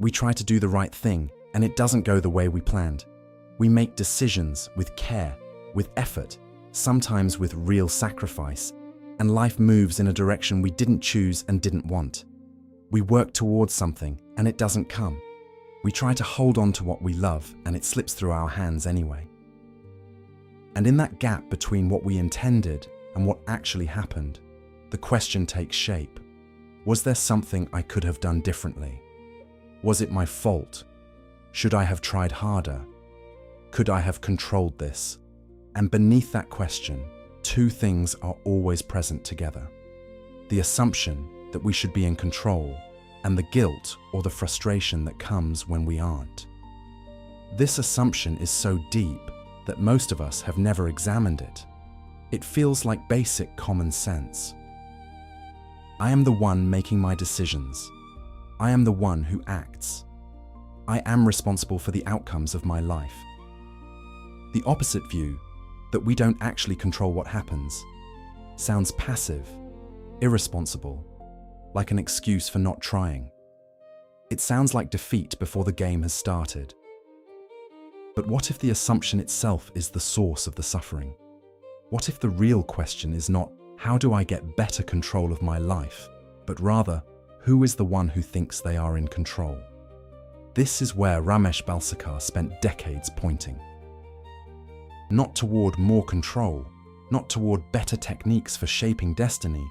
We try to do the right thing, and it doesn't go the way we planned. We make decisions with care, with effort, sometimes with real sacrifice, and life moves in a direction we didn't choose and didn't want. We work towards something, and it doesn't come. We try to hold on to what we love, and it slips through our hands anyway. And in that gap between what we intended and what actually happened, the question takes shape. Was there something I could have done differently? Was it my fault? Should I have tried harder? Could I have controlled this? And beneath that question, two things are always present together. The assumption that we should be in control, and the guilt or the frustration that comes when we aren't. This assumption is so deep that most of us have never examined it. It feels like basic common sense. I am the one making my decisions. I am the one who acts. I am responsible for the outcomes of my life. The opposite view, that we don't actually control what happens, sounds passive, irresponsible, like an excuse for not trying. It sounds like defeat before the game has started. But what if the assumption itself is the source of the suffering? What if the real question is not, how do I get better control of my life, but rather, who is the one who thinks they are in control? This is where Ramesh Balsekar spent decades pointing. Not toward more control, not toward better techniques for shaping destiny,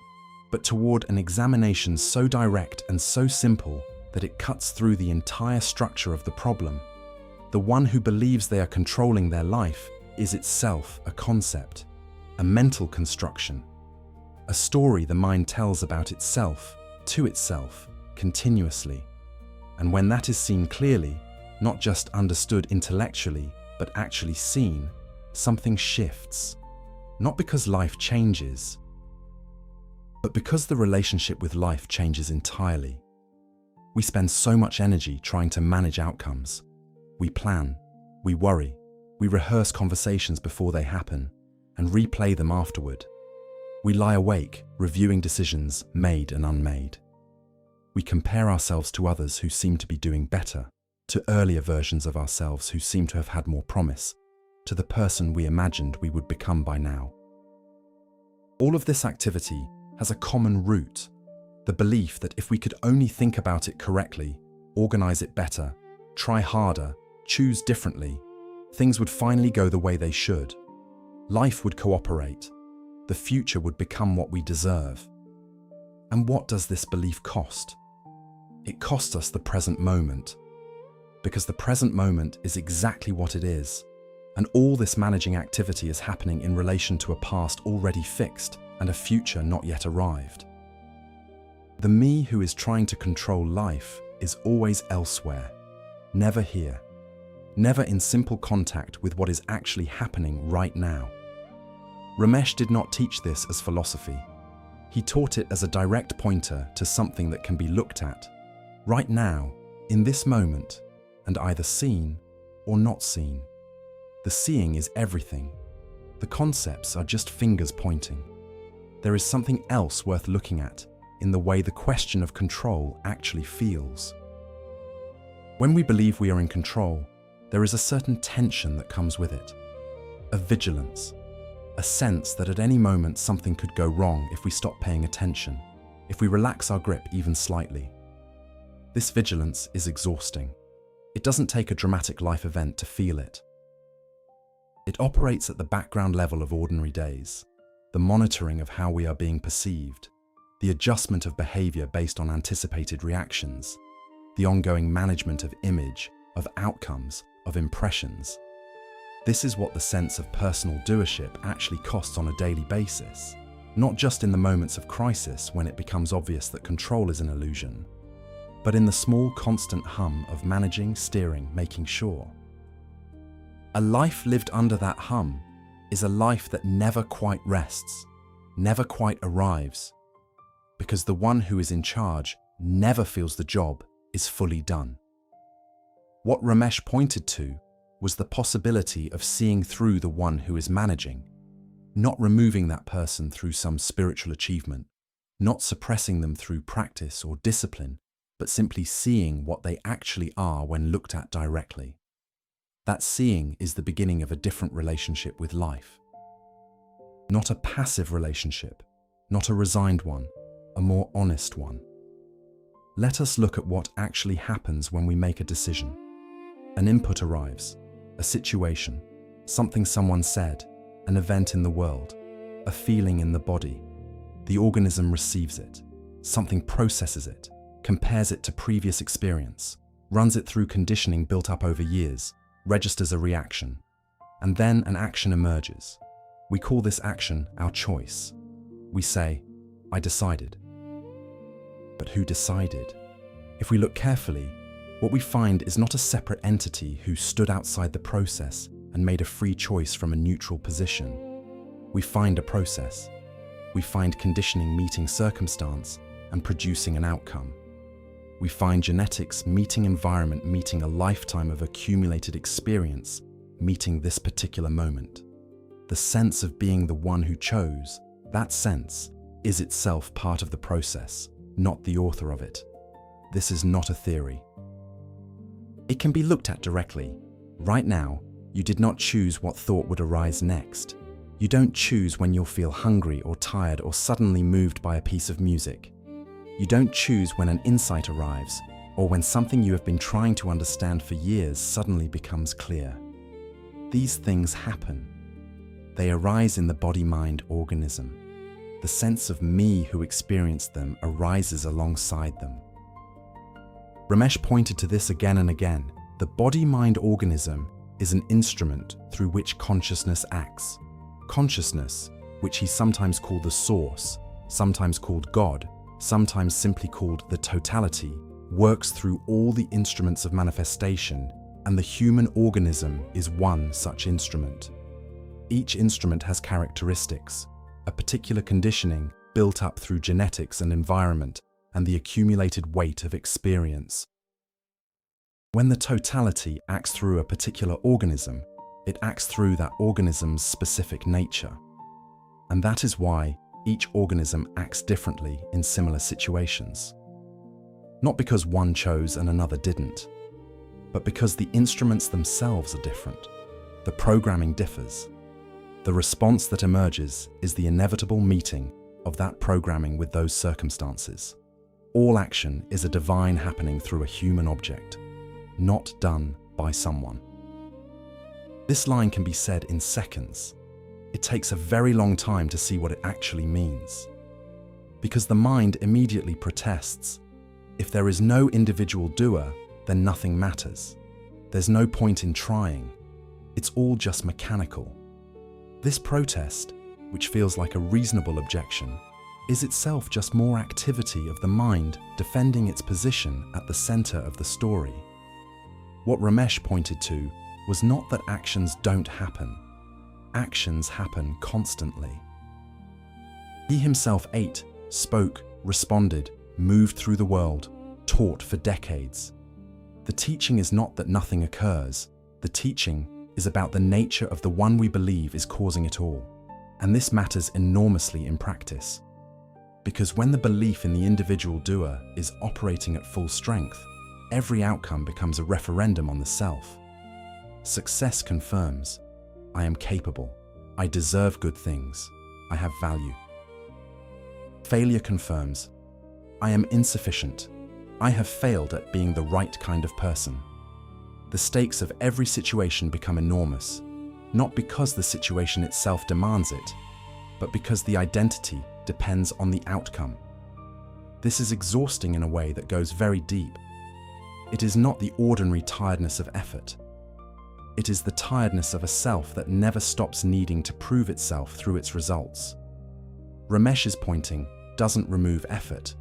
but toward an examination so direct and so simple that it cuts through the entire structure of the problem. The one who believes they are controlling their life is itself a concept, a mental construction, a story the mind tells about itself, to itself, continuously. And when that is seen clearly, not just understood intellectually, but actually seen, something shifts. Not because life changes, but because the relationship with life changes entirely. We spend so much energy trying to manage outcomes. We plan, we worry, we rehearse conversations before they happen, and replay them afterward. We lie awake, reviewing decisions made and unmade. We compare ourselves to others who seem to be doing better, to earlier versions of ourselves who seem to have had more promise, to the person we imagined we would become by now. All of this activity has a common root, the belief that if we could only think about it correctly, organize it better, try harder, choose differently, things would finally go the way they should. Life would cooperate. The future would become what we deserve. And what does this belief cost? It costs us the present moment, because the present moment is exactly what it is, and all this managing activity is happening in relation to a past already fixed and a future not yet arrived. The me who is trying to control life is always elsewhere, never here, never in simple contact with what is actually happening right now. Ramesh did not teach this as philosophy. He taught it as a direct pointer to something that can be looked at, right now, in this moment, and either seen or not seen. The seeing is everything. The concepts are just fingers pointing. There is something else worth looking at in the way the question of control actually feels. When we believe we are in control, there is a certain tension that comes with it, a vigilance, a sense that at any moment something could go wrong if we stop paying attention, if we relax our grip even slightly. This vigilance is exhausting. It doesn't take a dramatic life event to feel it. It operates at the background level of ordinary days, the monitoring of how we are being perceived, the adjustment of behavior based on anticipated reactions, the ongoing management of image, of outcomes, of impressions. This is what the sense of personal doership actually costs on a daily basis, not just in the moments of crisis when it becomes obvious that control is an illusion, but in the small constant hum of managing, steering, making sure. A life lived under that hum is a life that never quite rests, never quite arrives, because the one who is in charge never feels the job is fully done. What Ramesh pointed to was the possibility of seeing through the one who is managing, not removing that person through some spiritual achievement, not suppressing them through practice or discipline, but simply seeing what they actually are when looked at directly. That seeing is the beginning of a different relationship with life. Not a passive relationship, not a resigned one, a more honest one. Let us look at what actually happens when we make a decision. An input arrives, a situation, something someone said, an event in the world, a feeling in the body. The organism receives it, something processes it, compares it to previous experience, runs it through conditioning built up over years, registers a reaction, and then an action emerges. We call this action our choice. We say, I decided. But who decided? If we look carefully, what we find is not a separate entity who stood outside the process and made a free choice from a neutral position. We find a process. We find conditioning meeting circumstance and producing an outcome. We find genetics meeting environment meeting a lifetime of accumulated experience meeting this particular moment. The sense of being the one who chose, that sense, is itself part of the process, not the author of it. This is not a theory. It can be looked at directly. Right now, you did not choose what thought would arise next. You don't choose when you'll feel hungry or tired or suddenly moved by a piece of music. You don't choose when an insight arrives or when something you have been trying to understand for years suddenly becomes clear. These things happen. They arise in the body-mind organism. The sense of me who experienced them arises alongside them. Ramesh pointed to this again and again. The body-mind organism is an instrument through which consciousness acts. Consciousness, which he sometimes called the source, sometimes called God, sometimes simply called the totality, works through all the instruments of manifestation, and the human organism is one such instrument. Each instrument has characteristics, a particular conditioning built up through genetics and environment, and the accumulated weight of experience. When the totality acts through a particular organism, it acts through that organism's specific nature. And that is why each organism acts differently in similar situations. Not because one chose and another didn't, but because the instruments themselves are different. The programming differs. The response that emerges is the inevitable meeting of that programming with those circumstances. All action is a divine happening through a human object, not done by someone. This line can be said in seconds. It takes a very long time to see what it actually means. Because the mind immediately protests. If there is no individual doer, then nothing matters. There's no point in trying. It's all just mechanical. This protest, which feels like a reasonable objection, is itself just more activity of the mind defending its position at the center of the story. What Ramesh pointed to was not that actions don't happen. Actions happen constantly. He himself ate, spoke, responded, moved through the world, taught for decades. The teaching is not that nothing occurs. The teaching is about the nature of the one we believe is causing it all. And this matters enormously in practice. Because when the belief in the individual doer is operating at full strength, every outcome becomes a referendum on the self. Success confirms, I am capable, I deserve good things, I have value. Failure confirms, I am insufficient, I have failed at being the right kind of person. The stakes of every situation become enormous, not because the situation itself demands it, but because the identity depends on the outcome. This is exhausting in a way that goes very deep. It is not the ordinary tiredness of effort. It is the tiredness of a self that never stops needing to prove itself through its results. Ramesh's pointing doesn't remove effort.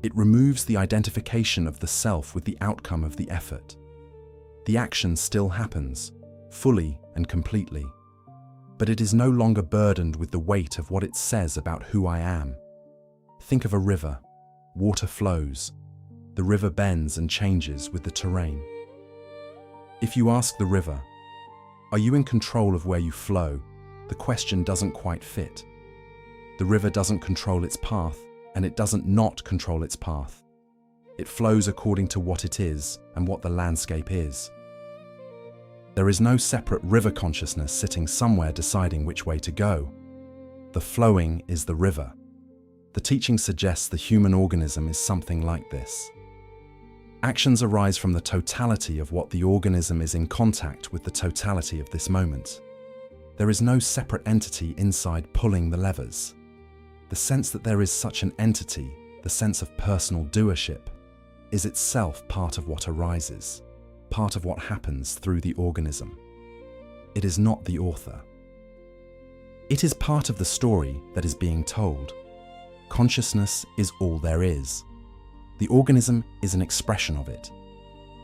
It removes the identification of the self with the outcome of the effort. The action still happens, fully and completely, but it is no longer burdened with the weight of what it says about who I am. Think of a river. Water flows. The river bends and changes with the terrain. If you ask the river, are you in control of where you flow? The question doesn't quite fit. The river doesn't control its path, and it doesn't not control its path. It flows according to what it is and what the landscape is. There is no separate river consciousness sitting somewhere deciding which way to go. The flowing is the river. The teaching suggests the human organism is something like this. Actions arise from the totality of what the organism is in contact with the totality of this moment. There is no separate entity inside pulling the levers. The sense that there is such an entity, the sense of personal doership, is itself part of what arises, part of what happens through the organism. It is not the author. It is part of the story that is being told. Consciousness is all there is. The organism is an expression of it.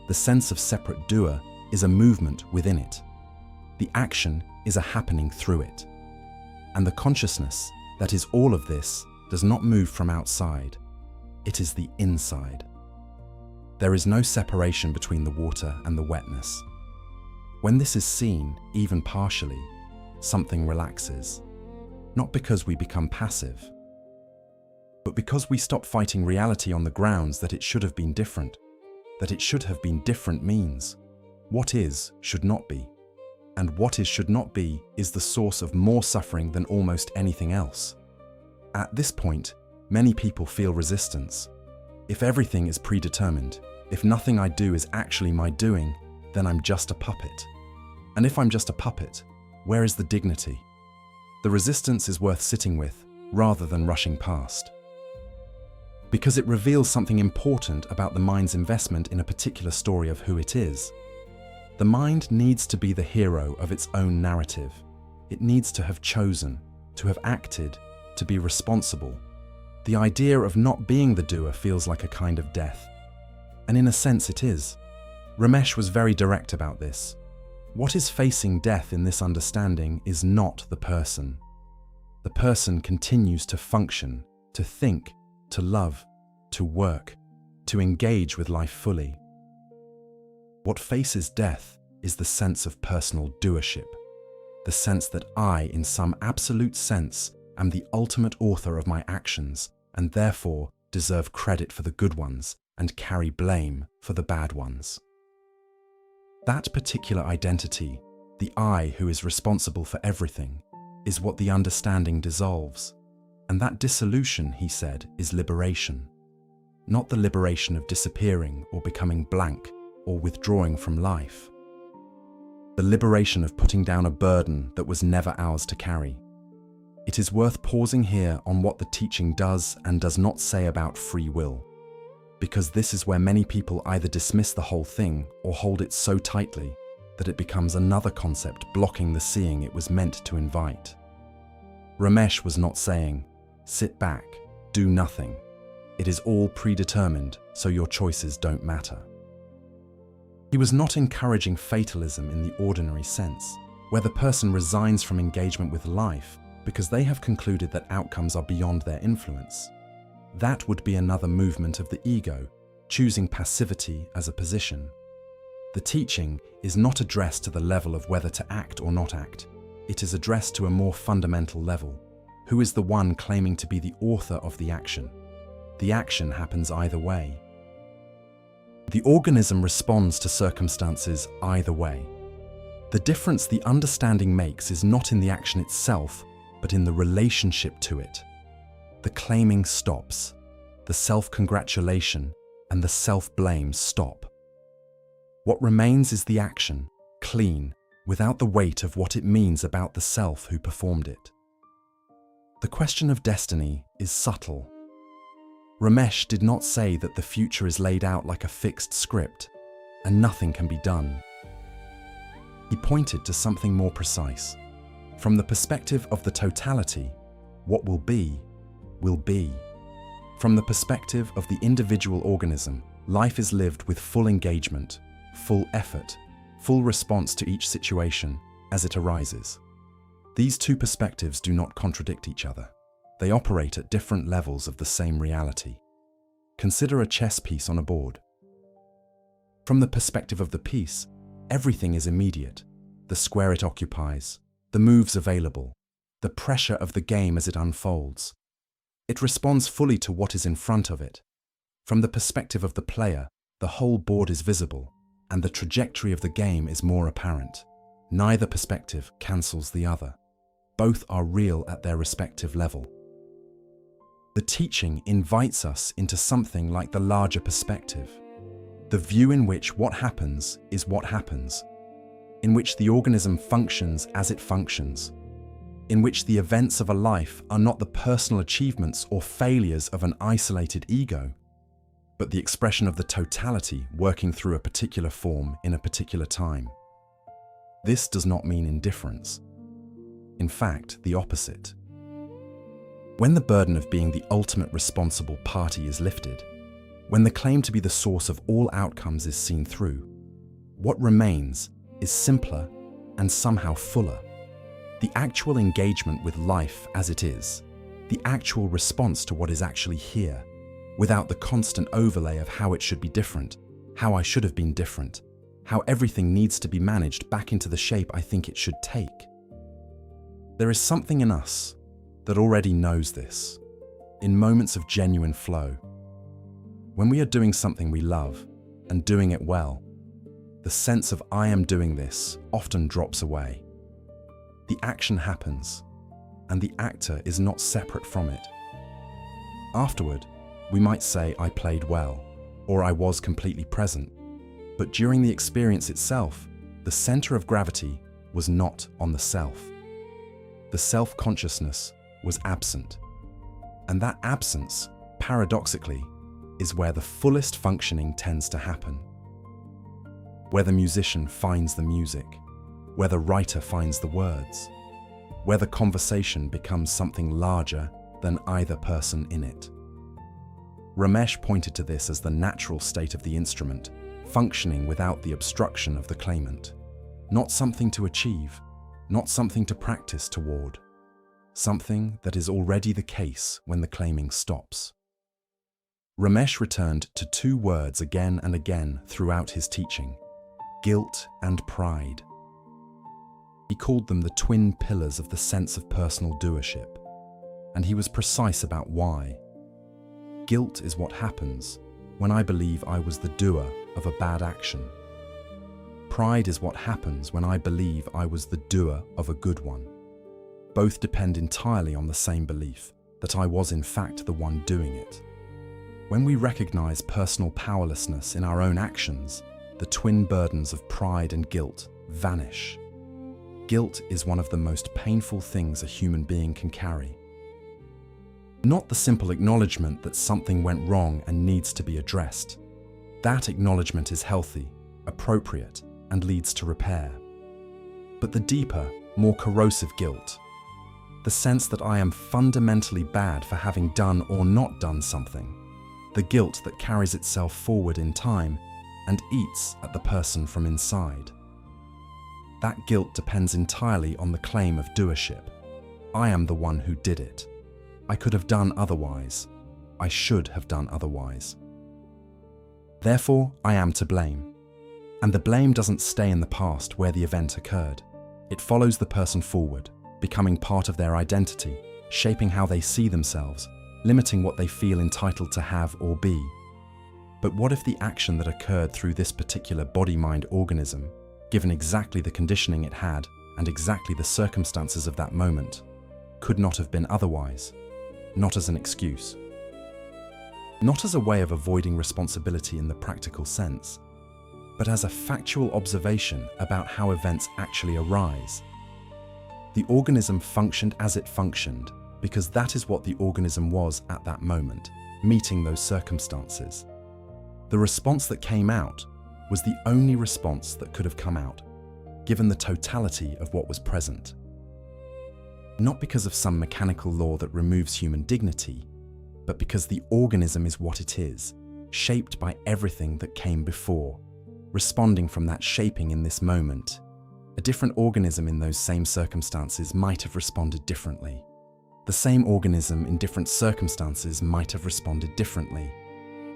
The sense of separate doer is a movement within it. The action is a happening through it. And the consciousness that is all of this does not move from outside. It is the inside. There is no separation between the water and the wetness. When this is seen, even partially, something relaxes. Not because we become passive, but because we stop fighting reality on the grounds that it should have been different. That it should have been different means what is should not be. And what is should not be is the source of more suffering than almost anything else. At this point, many people feel resistance. If everything is predetermined, if nothing I do is actually my doing, then I'm just a puppet. And if I'm just a puppet, where is the dignity? The resistance is worth sitting with rather than rushing past. Because it reveals something important about the mind's investment in a particular story of who it is. The mind needs to be the hero of its own narrative. It needs to have chosen, to have acted, to be responsible. The idea of not being the doer feels like a kind of death. And in a sense it is. Ramesh was very direct about this. What is facing death in this understanding is not the person. The person continues to function, to think, to love, to work, to engage with life fully. What faces death is the sense of personal doership, the sense that I, in some absolute sense, am the ultimate author of my actions and therefore deserve credit for the good ones and carry blame for the bad ones. That particular identity, the I who is responsible for everything, is what the understanding dissolves. And that dissolution, he said, is liberation. Not the liberation of disappearing or becoming blank or withdrawing from life. The liberation of putting down a burden that was never ours to carry. It is worth pausing here on what the teaching does and does not say about free will, because this is where many people either dismiss the whole thing or hold it so tightly that it becomes another concept blocking the seeing it was meant to invite. Ramesh was not saying, sit back, do nothing. It is all predetermined, so your choices don't matter. He was not encouraging fatalism in the ordinary sense, where the person resigns from engagement with life because they have concluded that outcomes are beyond their influence. That would be another movement of the ego, choosing passivity as a position. The teaching is not addressed to the level of whether to act or not act. It is addressed to a more fundamental level. Who is the one claiming to be the author of the action? The action happens either way. The organism responds to circumstances either way. The difference the understanding makes is not in the action itself, but in the relationship to it. The claiming stops. The self-congratulation and the self-blame stop. What remains is the action, clean, without the weight of what it means about the self who performed it. The question of destiny is subtle. Ramesh did not say that the future is laid out like a fixed script and nothing can be done. He pointed to something more precise. From the perspective of the totality, what will be, will be. From the perspective of the individual organism, life is lived with full engagement, full effort, full response to each situation as it arises. These two perspectives do not contradict each other. They operate at different levels of the same reality. Consider a chess piece on a board. From the perspective of the piece, everything is immediate. The square it occupies, the moves available, the pressure of the game as it unfolds. It responds fully to what is in front of it. From the perspective of the player, the whole board is visible, and the trajectory of the game is more apparent. Neither perspective cancels the other. Both are real at their respective level. The teaching invites us into something like the larger perspective, the view in which what happens is what happens, in which the organism functions as it functions, in which the events of a life are not the personal achievements or failures of an isolated ego, but the expression of the totality working through a particular form in a particular time. This does not mean indifference. In fact, the opposite. When the burden of being the ultimate responsible party is lifted, when the claim to be the source of all outcomes is seen through, what remains is simpler and somehow fuller. The actual engagement with life as it is, the actual response to what is actually here, without the constant overlay of how it should be different, how I should have been different, how everything needs to be managed back into the shape I think it should take. There is something in us that already knows this, in moments of genuine flow. When we are doing something we love and doing it well, the sense of I am doing this often drops away. The action happens, and the actor is not separate from it. Afterward, we might say I played well, or I was completely present, but during the experience itself, the center of gravity was not on the self. The self-consciousness was absent, and that absence, paradoxically, is where the fullest functioning tends to happen. Where the musician finds the music, where the writer finds the words, where the conversation becomes something larger than either person in it. Ramesh pointed to this as the natural state of the instrument, functioning without the obstruction of the claimant. Not something to achieve, not something to practice toward, something that is already the case when the claiming stops. Ramesh returned to two words again and again throughout his teaching: guilt and pride. He called them the twin pillars of the sense of personal doership, and he was precise about why. Guilt is what happens when I believe I was the doer of a bad action. Pride is what happens when I believe I was the doer of a good one. Both depend entirely on the same belief, that I was in fact the one doing it. When we recognize personal powerlessness in our own actions, the twin burdens of pride and guilt vanish. Guilt is one of the most painful things a human being can carry. Not the simple acknowledgement that something went wrong and needs to be addressed. That acknowledgement is healthy, appropriate, and leads to repair. But the deeper, more corrosive guilt, the sense that I am fundamentally bad for having done or not done something, the guilt that carries itself forward in time and eats at the person from inside. That guilt depends entirely on the claim of doership. I am the one who did it. I could have done otherwise. I should have done otherwise. Therefore, I am to blame. And the blame doesn't stay in the past where the event occurred. It follows the person forward, becoming part of their identity, shaping how they see themselves, limiting what they feel entitled to have or be. But what if the action that occurred through this particular body-mind organism, given exactly the conditioning it had and exactly the circumstances of that moment, could not have been otherwise? Not as an excuse. Not as a way of avoiding responsibility in the practical sense, but as a factual observation about how events actually arise. The organism functioned as it functioned because that is what the organism was at that moment, meeting those circumstances. The response that came out was the only response that could have come out, given the totality of what was present. Not because of some mechanical law that removes human dignity, but because the organism is what it is, shaped by everything that came before, responding from that shaping in this moment. A different organism in those same circumstances might have responded differently. The same organism in different circumstances might have responded differently.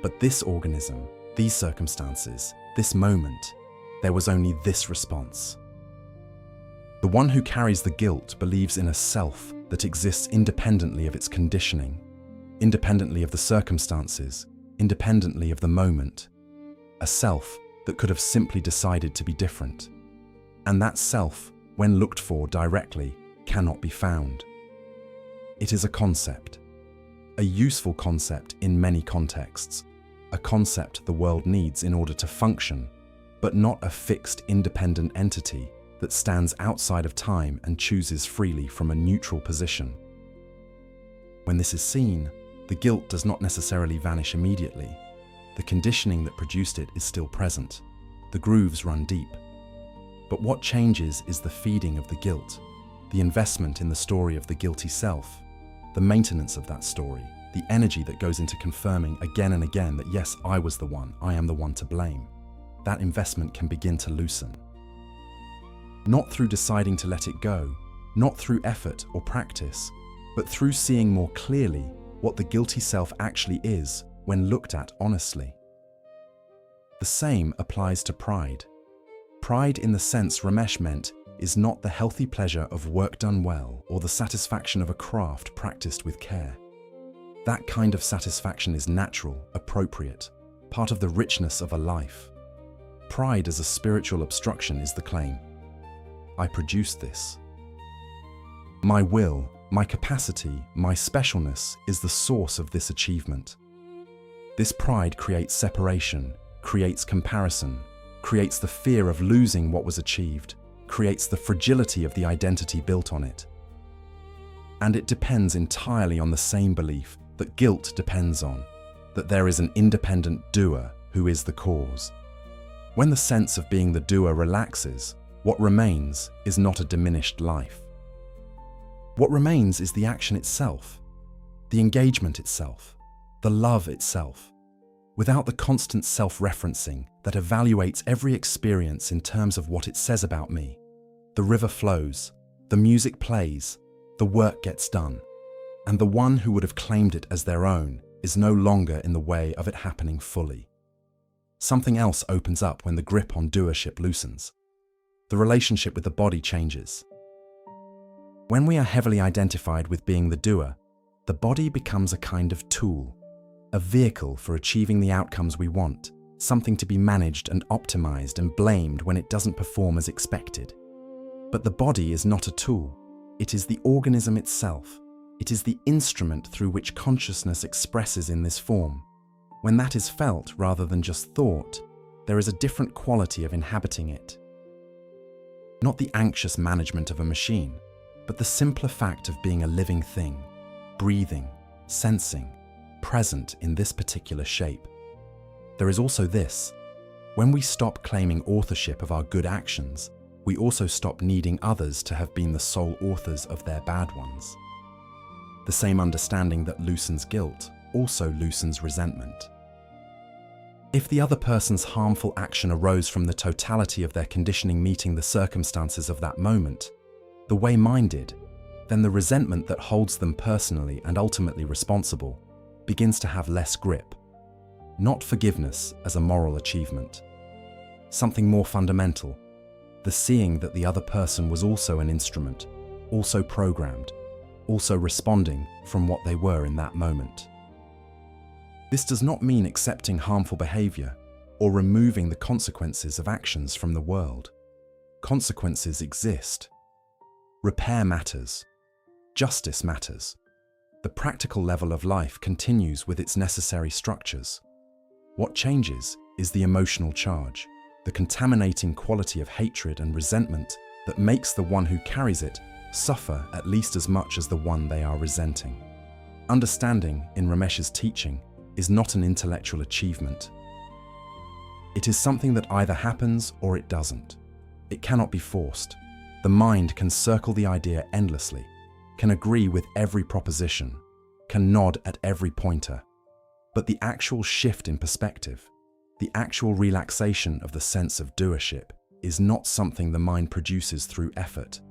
But this organism, these circumstances, this moment, there was only this response. The one who carries the guilt believes in a self that exists independently of its conditioning, independently of the circumstances, independently of the moment, a self that could have simply decided to be different. And that self, when looked for directly, cannot be found. It is a concept, a useful concept in many contexts, a concept the world needs in order to function, but not a fixed independent entity that stands outside of time and chooses freely from a neutral position. When this is seen, the guilt does not necessarily vanish immediately. The conditioning that produced it is still present. The grooves run deep. But what changes is the feeding of the guilt, the investment in the story of the guilty self, the maintenance of that story, the energy that goes into confirming again and again that yes, I was the one, I am the one to blame. That investment can begin to loosen. Not through deciding to let it go, not through effort or practice, but through seeing more clearly what the guilty self actually is when looked at honestly. The same applies to pride. Pride in the sense Ramesh meant is not the healthy pleasure of work done well or the satisfaction of a craft practiced with care. That kind of satisfaction is natural, appropriate, part of the richness of a life. Pride as a spiritual obstruction is the claim. I produced this. My will, my capacity, my specialness is the source of this achievement. This pride creates separation, creates comparison, creates the fear of losing what was achieved, creates the fragility of the identity built on it. And it depends entirely on the same belief that guilt depends on, that there is an independent doer who is the cause. When the sense of being the doer relaxes, what remains is not a diminished life. What remains is the action itself, the engagement itself, the love itself, without the constant self-referencing that evaluates every experience in terms of what it says about me. The river flows, the music plays, the work gets done, and the one who would have claimed it as their own is no longer in the way of it happening fully. Something else opens up when the grip on doership loosens. The relationship with the body changes. When we are heavily identified with being the doer, the body becomes a kind of tool, a vehicle for achieving the outcomes we want, something to be managed and optimized and blamed when it doesn't perform as expected. But the body is not a tool. It is the organism itself. It is the instrument through which consciousness expresses in this form. When that is felt rather than just thought, there is a different quality of inhabiting it. Not the anxious management of a machine, but the simpler fact of being a living thing, breathing, sensing, present in this particular shape. There is also this: when we stop claiming authorship of our good actions, we also stop needing others to have been the sole authors of their bad ones. The same understanding that loosens guilt also loosens resentment. If the other person's harmful action arose from the totality of their conditioning meeting the circumstances of that moment, the way mine did, then the resentment that holds them personally and ultimately responsible begins to have less grip. Not forgiveness as a moral achievement. Something more fundamental, the seeing that the other person was also an instrument, also programmed, also responding from what they were in that moment. This does not mean accepting harmful behavior or removing the consequences of actions from the world. Consequences exist. Repair matters. Justice matters. The practical level of life continues with its necessary structures. What changes is the emotional charge, the contaminating quality of hatred and resentment that makes the one who carries it suffer at least as much as the one they are resenting. Understanding, in Ramesh's teaching, is not an intellectual achievement. It is something that either happens or it doesn't. It cannot be forced. The mind can circle the idea endlessly, can agree with every proposition, can nod at every pointer. But the actual shift in perspective, the actual relaxation of the sense of doership, is not something the mind produces through effort.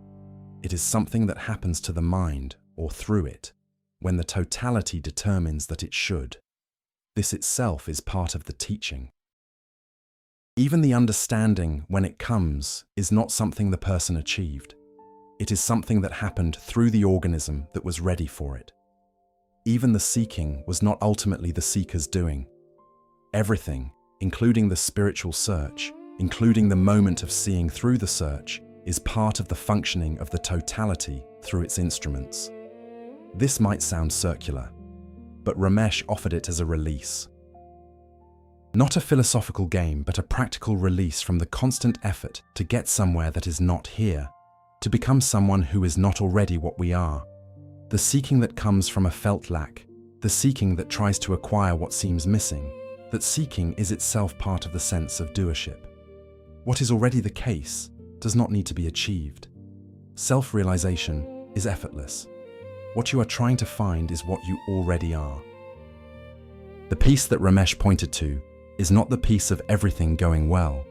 It is something that happens to the mind, or through it, when the totality determines that it should. This itself is part of the teaching. Even the understanding, when it comes, is not something the person achieved. It is something that happened through the organism that was ready for it. Even the seeking was not ultimately the seeker's doing. Everything, including the spiritual search, including the moment of seeing through the search, is part of the functioning of the totality through its instruments. This might sound circular, but Ramesh offered it as a release. Not a philosophical game, but a practical release from the constant effort to get somewhere that is not here, to become someone who is not already what we are. The seeking that comes from a felt lack, the seeking that tries to acquire what seems missing, that seeking is itself part of the sense of doership. What is already the case does not need to be achieved. Self-realization is effortless. What you are trying to find is what you already are. The peace that Ramesh pointed to is not the peace of everything going well.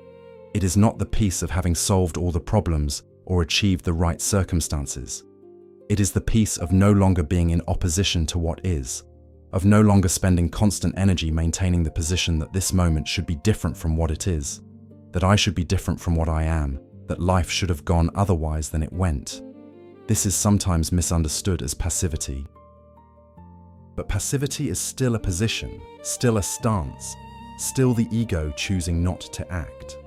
It is not the peace of having solved all the problems or achieved the right circumstances. It is the peace of no longer being in opposition to what is, of no longer spending constant energy maintaining the position that this moment should be different from what it is, that I should be different from what I am, that life should have gone otherwise than it went. This is sometimes misunderstood as passivity. But passivity is still a position, still a stance, still the ego choosing not to act.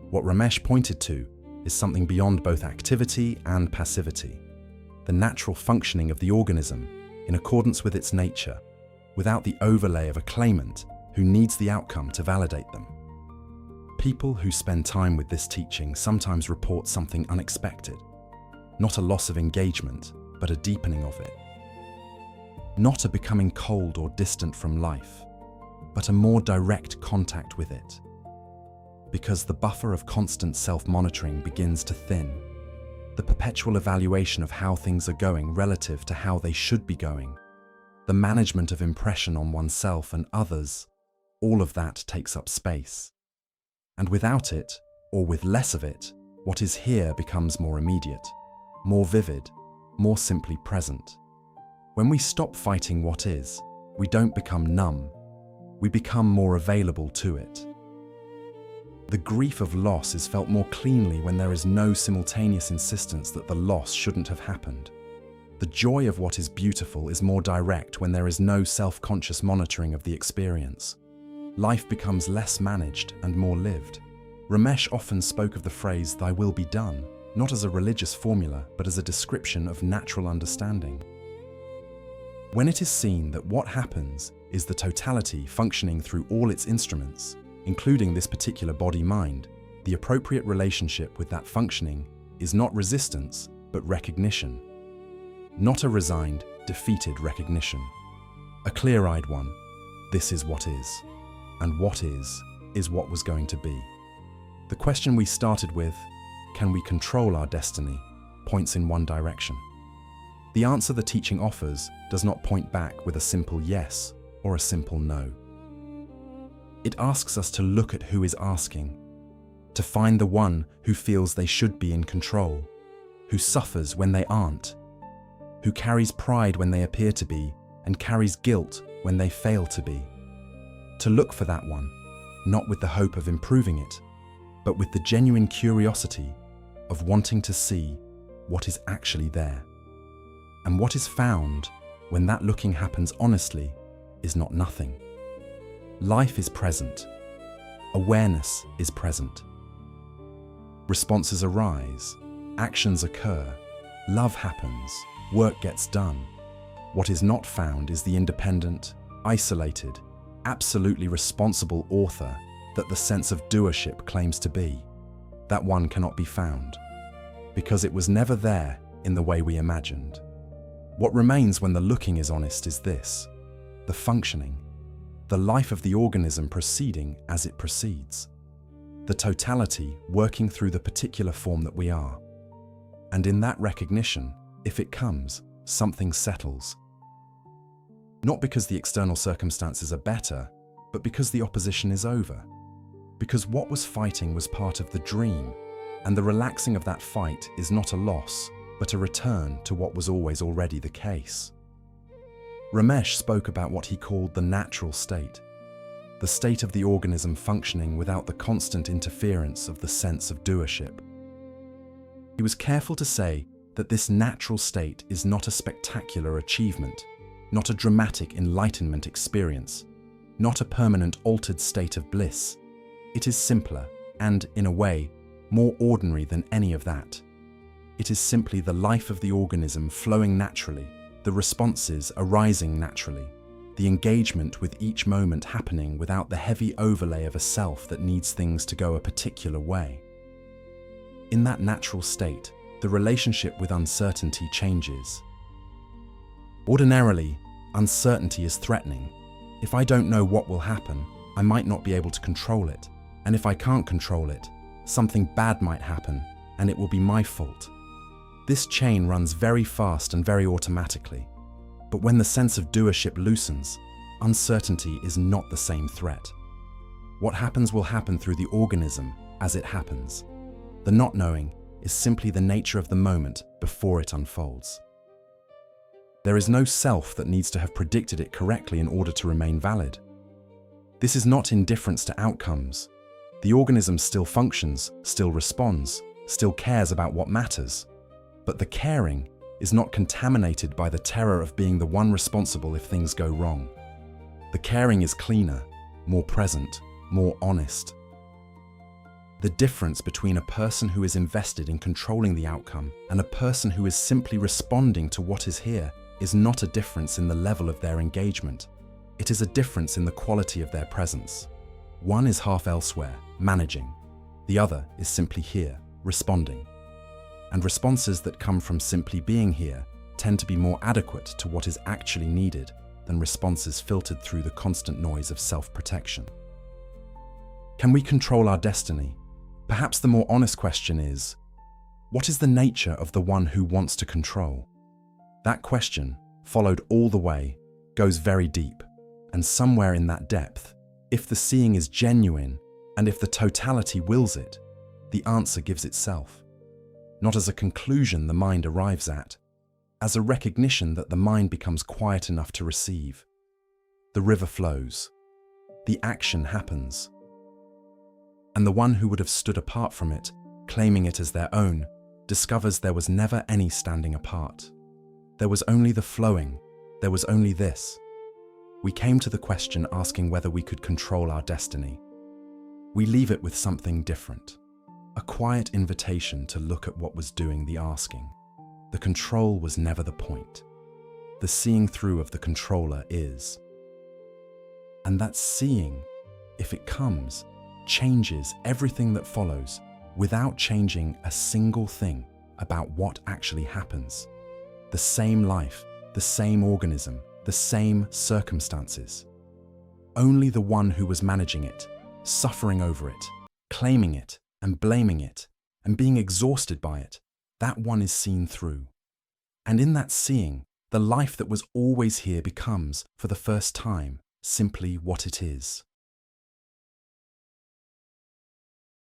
What Ramesh pointed to is something beyond both activity and passivity, the natural functioning of the organism in accordance with its nature, without the overlay of a claimant who needs the outcome to validate them. People who spend time with this teaching sometimes report something unexpected, not a loss of engagement, but a deepening of it. Not a becoming cold or distant from life, but a more direct contact with it. Because the buffer of constant self-monitoring begins to thin, the perpetual evaluation of how things are going relative to how they should be going, the management of impression on oneself and others, all of that takes up space. And without it, or with less of it, what is here becomes more immediate, more vivid, more simply present. When we stop fighting what is, we don't become numb, we become more available to it. The grief of loss is felt more cleanly when there is no simultaneous insistence that the loss shouldn't have happened. The joy of what is beautiful is more direct when there is no self-conscious monitoring of the experience. Life becomes less managed and more lived. Ramesh often spoke of the phrase, "Thy will be done," not as a religious formula, but as a description of natural understanding. When it is seen that what happens is the totality functioning through all its instruments, including this particular body-mind, the appropriate relationship with that functioning is not resistance, but recognition. Not a resigned, defeated recognition. A clear-eyed one. This is what is. And what is what was going to be. The question we started with, can we control our destiny, points in one direction. The answer the teaching offers does not point back with a simple yes or a simple no. It asks us to look at who is asking, to find the one who feels they should be in control, who suffers when they aren't, who carries pride when they appear to be, and carries guilt when they fail to be. To look for that one, not with the hope of improving it, but with the genuine curiosity of wanting to see what is actually there. And what is found when that looking happens honestly is not nothing. Life is present. Awareness is present. Responses arise, actions occur, love happens, work gets done. What is not found is the independent, isolated, absolutely responsible author that the sense of doership claims to be. That one cannot be found, because it was never there in the way we imagined. What remains when the looking is honest is this: the functioning, the life of the organism proceeding as it proceeds, the totality working through the particular form that we are. And in that recognition, if it comes, something settles. Not because the external circumstances are better, but because the opposition is over. Because what was fighting was part of the dream, and the relaxing of that fight is not a loss, but a return to what was always already the case. Ramesh spoke about what he called the natural state, the state of the organism functioning without the constant interference of the sense of doership. He was careful to say that this natural state is not a spectacular achievement, not a dramatic enlightenment experience, not a permanent altered state of bliss. It is simpler and, in a way, more ordinary than any of that. It is simply the life of the organism flowing naturally, the responses arising naturally, the engagement with each moment happening without the heavy overlay of a self that needs things to go a particular way. In that natural state, the relationship with uncertainty changes. Ordinarily, uncertainty is threatening. If I don't know what will happen, I might not be able to control it. And if I can't control it, something bad might happen, and it will be my fault. This chain runs very fast and very automatically. But when the sense of doership loosens, uncertainty is not the same threat. What happens will happen through the organism as it happens. The not knowing is simply the nature of the moment before it unfolds. There is no self that needs to have predicted it correctly in order to remain valid. This is not indifference to outcomes. The organism still functions, still responds, still cares about what matters. But the caring is not contaminated by the terror of being the one responsible if things go wrong. The caring is cleaner, more present, more honest. The difference between a person who is invested in controlling the outcome and a person who is simply responding to what is here is not a difference in the level of their engagement. It is a difference in the quality of their presence. One is half elsewhere, managing. The other is simply here, responding. And responses that come from simply being here tend to be more adequate to what is actually needed than responses filtered through the constant noise of self-protection. Can we control our destiny? Perhaps the more honest question is, what is the nature of the one who wants to control? That question, followed all the way, goes very deep, and somewhere in that depth, if the seeing is genuine and if the totality wills it, the answer gives itself. Not as a conclusion the mind arrives at, as a recognition that the mind becomes quiet enough to receive. The river flows. The action happens. And the one who would have stood apart from it, claiming it as their own, discovers there was never any standing apart. There was only the flowing. There was only this. We came to the question asking whether we could control our destiny. We leave it with something different. A quiet invitation to look at what was doing the asking. The control was never the point. The seeing through of the controller is. And that seeing, if it comes, changes everything that follows without changing a single thing about what actually happens. The same life, the same organism, the same circumstances. Only the one who was managing it, suffering over it, claiming it and blaming it, and being exhausted by it, that one is seen through. And in that seeing, the life that was always here becomes, for the first time, simply what it is.